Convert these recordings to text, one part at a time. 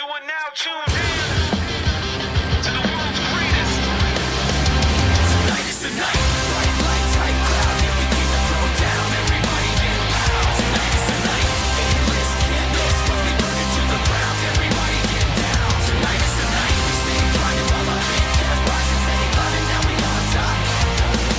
You are now tuned in to the world's greatest. Tonight is the night. Bright lights, hype crowd. Here we keep the throw down. Everybody get loud. Tonight is the night. A-list, can't miss. When we burn it to the ground. Everybody get down. Tonight is the night. We stay grinding while our big cat rises. Steady climbing, now we on top.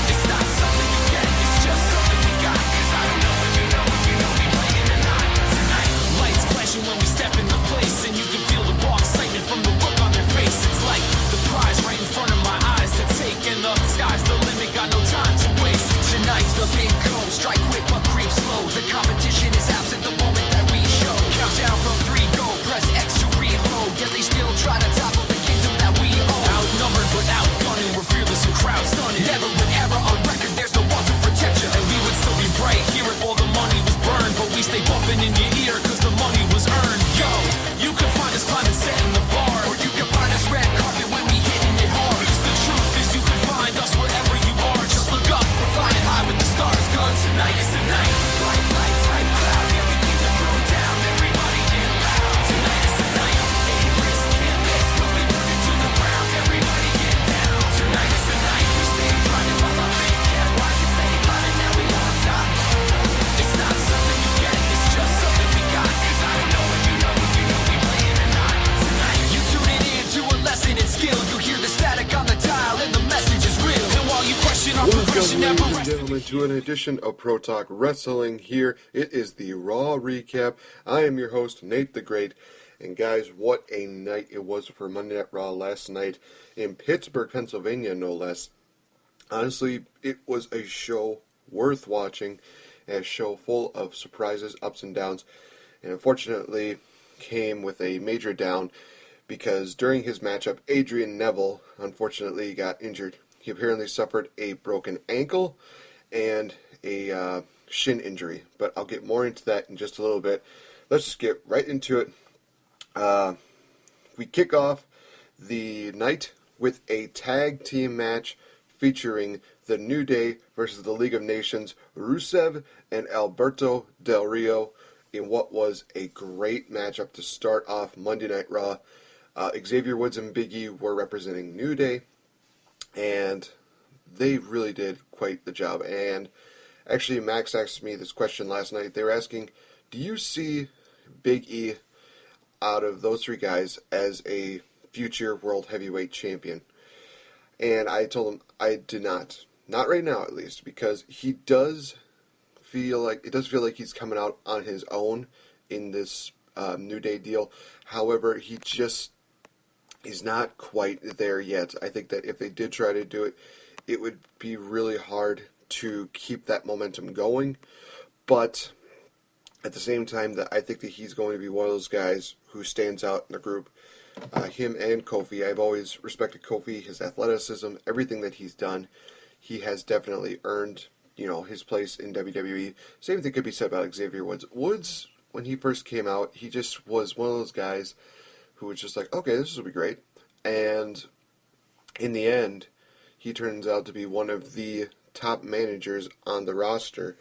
It's not something you get. It's just something we got. 'Cause I don't know if you know we playing or not. Tonight, lights flashing when we step in the place. And you can feel the raw excitement from the look on their face. It's like the prize right in front of my eyes to take. And the sky's the limit, got no time to waste. Tonight's the big go. Strike quick but creep slow. The competition is absent the moment that we show. Countdown from 3, go. Press X to reload. Yet they still try to topple the kingdom that we own. Outnumbered but outgunning. We're fearless and crowd stunning. Never an error on record. There's no one to protect you. And we would still be right here if all the money was burned. But we stay bumping in your ear 'cause the money was earned. Yo, you can find us climbing, setting the bar. Or you can find us red carpet when we hitting it hard. 'Cause the truth is you can find us wherever you are. Just look up, we're flying high with the stars. Cause tonight is the night. Bright lights, hype crowd. Yeah, we keep the throw down. Everybody get loud. Tonight is the night. A-list, can't miss. When we burn it to the ground. Everybody get down. Tonight is the night. We stay grinding while our big cat rises. Steady climbing, now we on top. It's not something you get. It's just something we got. 'Cause I don't know if you know we playing or not. Tonight, you tuning in to a lesson in skill. You hear the static on the dial and the message is real. And while you question our progression, never Welcome, ladies and rest. gentlemen, to an edition of Pro Talk Wrestling here. It is the Raw Recap. I am your host, Nate the Great. And guys, what a night it was for Monday Night Raw last night in Pittsburgh, Pennsylvania, no less. Honestly, it was a show worth watching, a show full of surprises, ups and downs, and unfortunately came with a major down because during his matchup, Adrian Neville unfortunately got injured. He apparently suffered a broken ankle and a shin injury, but I'll get more into that in just a little bit. Let's just get right into it. We kick off the night with a tag team match featuring the New Day versus the League of Nations, Rusev and Alberto Del Rio, in what was a great matchup to start off Monday Night Raw. Xavier Woods and Big E were representing New Day, and they really did quite the job. And actually, Max asked me this question last night. They were asking, do you see Big E out of those three guys as a future World Heavyweight Champion? And I told him I did not. Not right now, at least, because he does feel like he's coming out on his own in this New Day deal. However, he's not quite there yet. I think that if they did try to do it, it would be really hard to keep that momentum going. But at the same time, that I think that he's going to be one of those guys who stands out in the group. Him and Kofi, I've always respected Kofi, his athleticism, everything that he's done. He has definitely earned, his place in WWE. Same thing could be said about Xavier Woods. Woods, when he first came out, he just was one of those guys who was just like, okay, this will be great. And in the end, he turns out to be one of the top managers on the roster,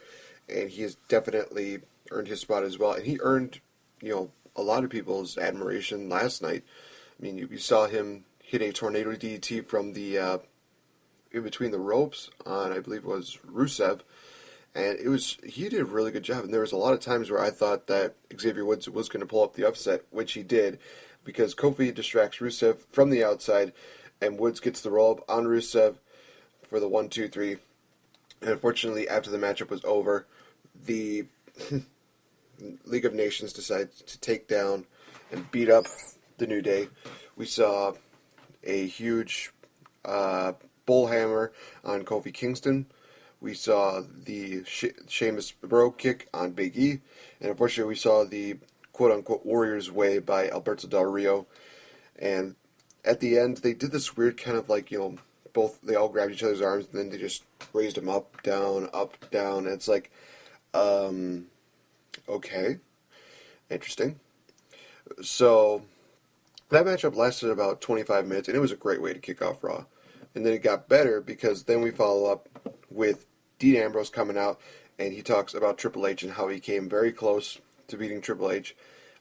and he has definitely earned his spot as well. And he earned, a lot of people's admiration last night. I mean, you saw him hit a tornado DDT from the in between the ropes on, I believe it was Rusev, and he did a really good job. And there was a lot of times where I thought that Xavier Woods was going to pull up the upset, which he did, because Kofi distracts Rusev from the outside, and Woods gets the roll up on Rusev for the 1, 2, 3. And unfortunately, after the matchup was over, the League of Nations decided to take down and beat up the New Day. We saw a huge bullhammer on Kofi Kingston. We saw the Sheamus Bro kick on Big E. And unfortunately, we saw the quote-unquote Warriors Way by Alberto Del Rio. And at the end, they did this weird kind of like, they all grabbed each other's arms and then they just raised them up, down, and it's like, okay, interesting. So that matchup lasted about 25 minutes, and it was a great way to kick off Raw. And then it got better because then we follow up with Dean Ambrose coming out, and he talks about Triple H and how he came very close to beating Triple H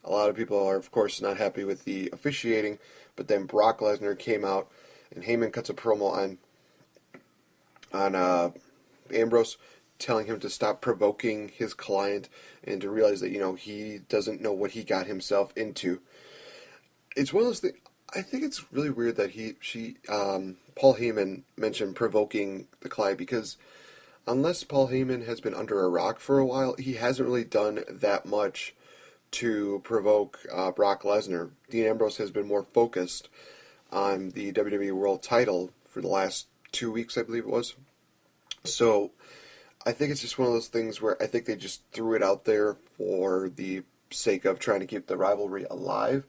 A lot of people are, of course, not happy with the officiating, but then Brock Lesnar came out, and Heyman cuts a promo on Ambrose, telling him to stop provoking his client and to realize that he doesn't know what he got himself into. It's one of those things. I think it's really weird that Paul Heyman mentioned provoking the client, because unless Paul Heyman has been under a rock for a while, he hasn't really done that much to provoke Brock Lesnar. Dean Ambrose has been more focused on the WWE World Title for the last 2 weeks, I believe it was. So I think it's just one of those things where I think they just threw it out there for the sake of trying to keep the rivalry alive.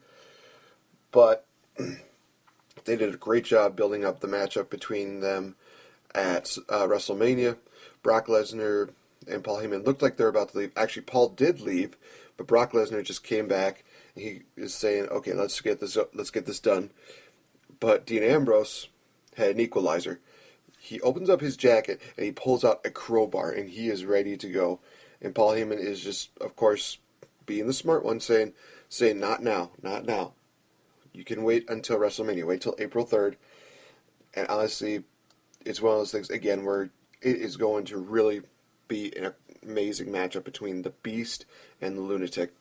But they did a great job building up the matchup between them at WrestleMania. Brock Lesnar and Paul Heyman looked like they were about to leave. Actually, Paul did leave, but Brock Lesnar just came back. And he is saying, "Okay, let's get this done." But Dean Ambrose had an equalizer. He opens up his jacket and he pulls out a crowbar, and he is ready to go. And Paul Heyman is just, of course, being the smart one, saying, "Not now, not now. You can wait until WrestleMania. Wait till April 3rd." And honestly, it's one of those things, again, where it is going to really be an amazing matchup between the Beast and the Lunatic.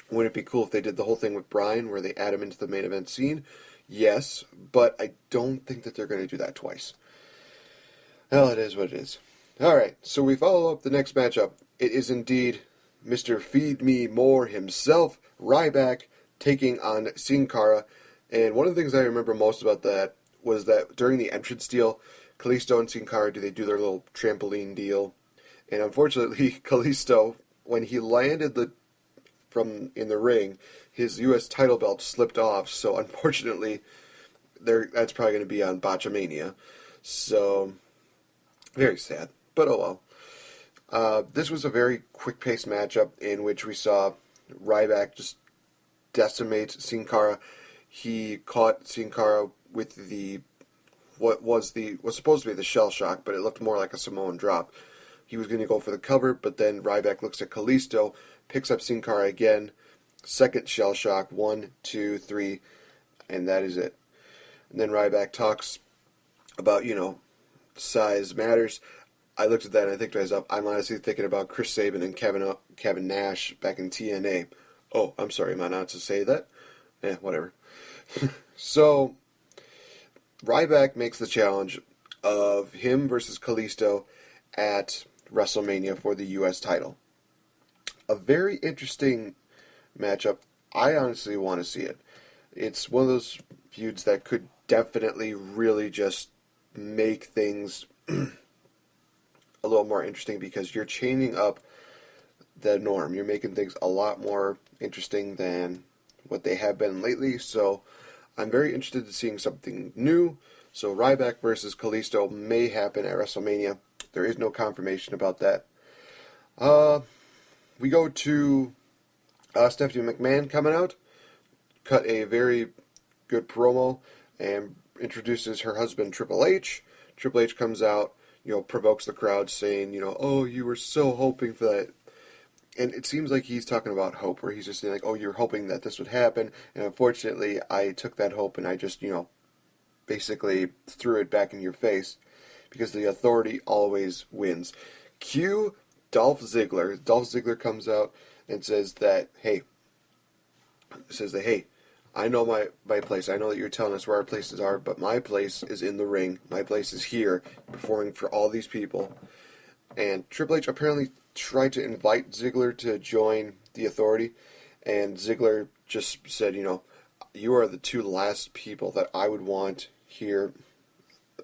Wouldn't it be cool if they did the whole thing with Bryan, where they add him into the main event scene? Yes, but I don't think that they're going to do that twice. Well, it is what it is. Alright, so we follow up the next matchup. It is indeed Mr. Feed Me More himself, Ryback, taking on Sin Cara. And one of the things I remember most about that was that during the entrance deal, Kalisto and Sin Cara do their little trampoline deal. And unfortunately, Kalisto, when he landed in the ring, his U.S. title belt slipped off. So unfortunately, that's probably going to be on Botchamania. So very sad, but oh well. This was a very quick-paced matchup in which we saw Ryback just decimate Sin Cara. He caught Sin Cara with what was supposed to be the shell shock, but it looked more like a Samoan drop. He was going to go for the cover, but then Ryback looks at Kalisto, picks up Sin Cara again, second shell shock, 1, 2, 3, and that is it. And then Ryback talks about, size matters. I looked at that and I think to myself, I'm honestly thinking about Chris Sabin and Kevin Nash back in TNA. Oh, I'm sorry, am I not to say that? Whatever. So, Ryback makes the challenge of him versus Kalisto at WrestleMania for the U.S. title. A very interesting matchup. I honestly want to see it. It's one of those feuds that could definitely really just make things a little more interesting, because you're changing up the norm. You're making things a lot more interesting than what they have been lately. So I'm very interested in seeing something new. So Ryback versus Kalisto may happen at WrestleMania. There is no confirmation about that. We go to Stephanie McMahon coming out, cut a very good promo, and introduces her husband Triple H. Triple H comes out, provokes the crowd, saying, "Oh, you were so hoping for that." And it seems like he's talking about hope, where he's just saying, like, "Oh, you're hoping that this would happen, and unfortunately, I took that hope and I just, basically threw it back in your face, because the Authority always wins." Cue Dolph Ziggler. Dolph Ziggler comes out and says that, hey, I know my place. I know that you're telling us where our places are, but my place is in the ring. My place is here, performing for all these people. And Triple H apparently tried to invite Ziggler to join the Authority, and Ziggler just said, you are the two last people that I would want here.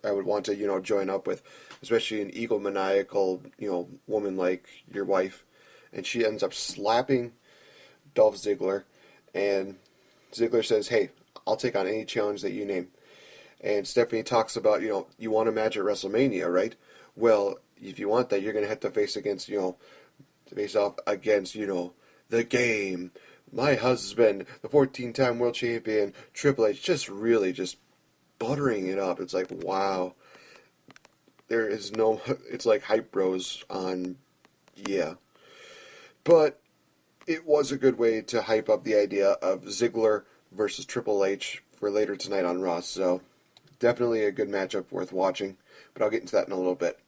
I would want to, join up with, especially an egomaniacal, woman like your wife. And she ends up slapping Dolph Ziggler, and Ziggler says, "Hey, I'll take on any challenge that you name." And Stephanie talks about, you want a match at WrestleMania, right? Well, if you want that, you're going to have to face off against, the Game, my husband, the 14-time world champion, Triple H, just really just buttering it up. It's like, wow. There is no, it's like Hype Bros on, yeah. But it was a good way to hype up the idea of Ziggler versus Triple H for later tonight on Raw. So definitely a good matchup worth watching. But I'll get into that in a little bit.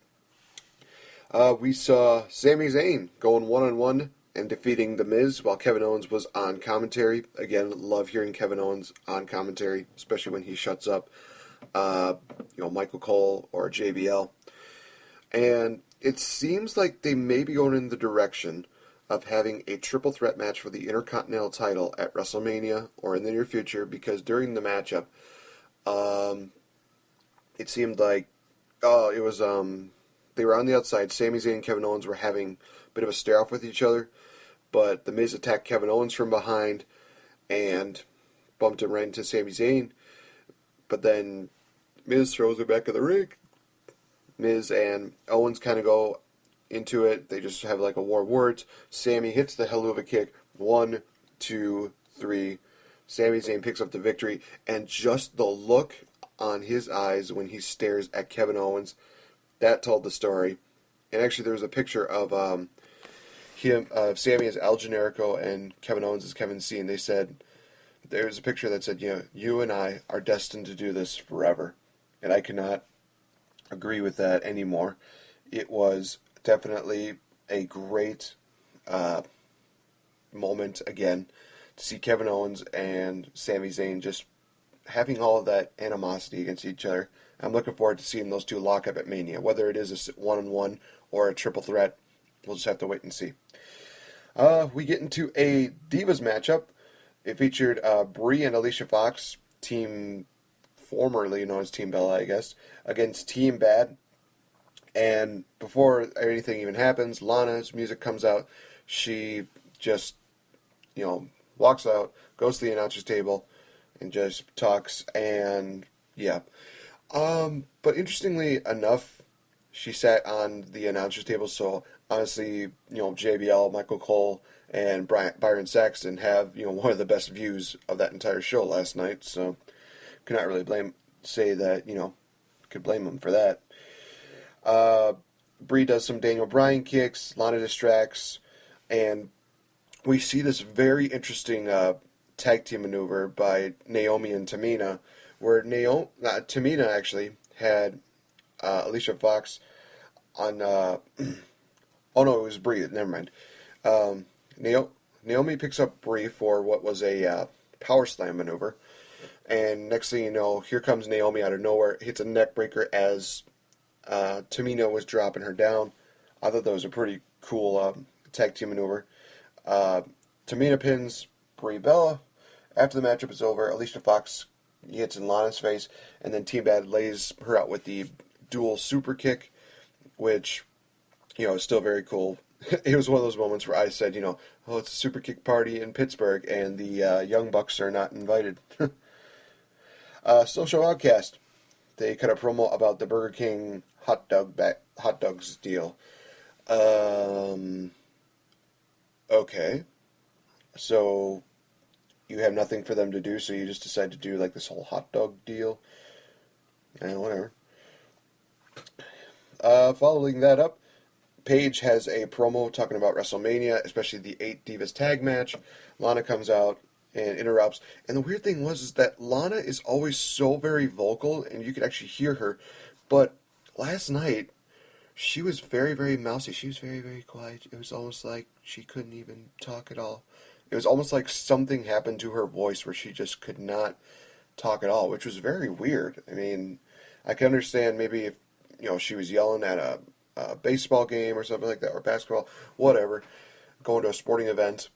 We saw Sami Zayn going one-on-one and defeating The Miz while Kevin Owens was on commentary. Again, love hearing Kevin Owens on commentary, especially when he shuts up, Michael Cole or JBL. And it seems like they may be going in the direction of having a triple threat match for the Intercontinental title at WrestleMania or in the near future, because during the matchup, it seemed like, they were on the outside. Sami Zayn and Kevin Owens were having a bit of a stare-off with each other, but The Miz attacked Kevin Owens from behind and bumped him right into Sami Zayn. But then Miz throws her back in the ring. Miz and Owens kind of go into it. They just have like a war of words. Sami hits the Helluva Kick. 1, 2, 3. Sami Zayn picks up the victory. And just the look on his eyes when he stares at Kevin Owens, that told the story. And actually there was a picture of Sami as El Generico and Kevin Owens as Kevin C. And they said, there was a picture that said, you and I are destined to do this forever. And I cannot agree with that anymore. It was definitely a great moment again to see Kevin Owens and Sami Zayn just having all of that animosity against each other. I'm looking forward to seeing those two lock up at Mania. Whether it is a one-on-one or a triple threat, we'll just have to wait and see. We get into a Divas matchup. It featured Brie and Alicia Fox, team formerly known as Team Bella, I guess, against Team Bad. And before anything even happens, Lana's music comes out. She just, walks out, goes to the announcer's table, and just talks. And yeah. But interestingly enough, she sat on the announcer's table, so honestly, JBL, Michael Cole, and Byron Saxton have, one of the best views of that entire show last night, so could not really could blame them for that. Brie does some Daniel Bryan kicks, Lana distracts, and we see this very interesting tag team maneuver by Naomi and Tamina, where Tamina actually had Alicia Fox on. Oh no, it was Brie. Never mind. Naomi picks up Brie for what was a power slam maneuver, and next thing you know, here comes Naomi out of nowhere, hits a neck breaker as Tamina was dropping her down. I thought that was a pretty cool tag team maneuver. Tamina pins Brie Bella. After the matchup is over, Alicia Fox hits in Lana's face, and then Team Bad lays her out with the dual super kick, which, is still very cool. It was one of those moments where I said, it's a super kick party in Pittsburgh, and the Young Bucks are not invited. Social Outcast. They cut a promo about the Burger King hot dogs deal. Okay. So you have nothing for them to do, so you just decide to do like this whole hot dog deal. Whatever. Following that up, Paige has a promo talking about WrestleMania, especially the 8 Divas tag match. Lana comes out and interrupts. And the weird thing is that Lana is always so very vocal, and you could actually hear her. But last night, she was very, very mousy. She was very, very quiet. It was almost like she couldn't even talk at all. It was almost like something happened to her voice where she just could not talk at all, which was very weird. I mean, I can understand maybe if, she was yelling at a baseball game or something like that, or basketball, whatever, going to a sporting event,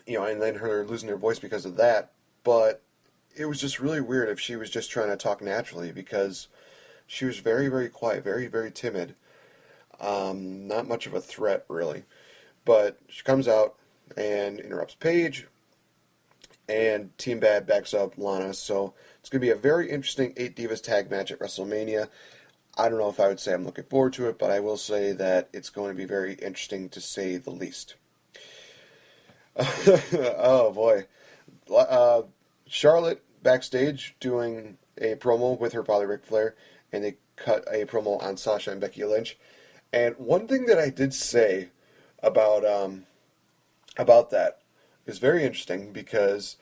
and then her losing her voice because of that. But it was just really weird if she was just trying to talk naturally, because she was very, very quiet, very, very timid. Not much of a threat, really. But she comes out and interrupts Paige, and Team Bad backs up Lana. So it's going to be a very interesting 8 Divas tag match at WrestleMania. I don't know if I would say I'm looking forward to it, but I will say that it's going to be very interesting, to say the least. Oh boy. Charlotte backstage doing a promo with her father Ric Flair, and they cut a promo on Sasha and Becky Lynch. And one thing that I did say about about that is very interesting because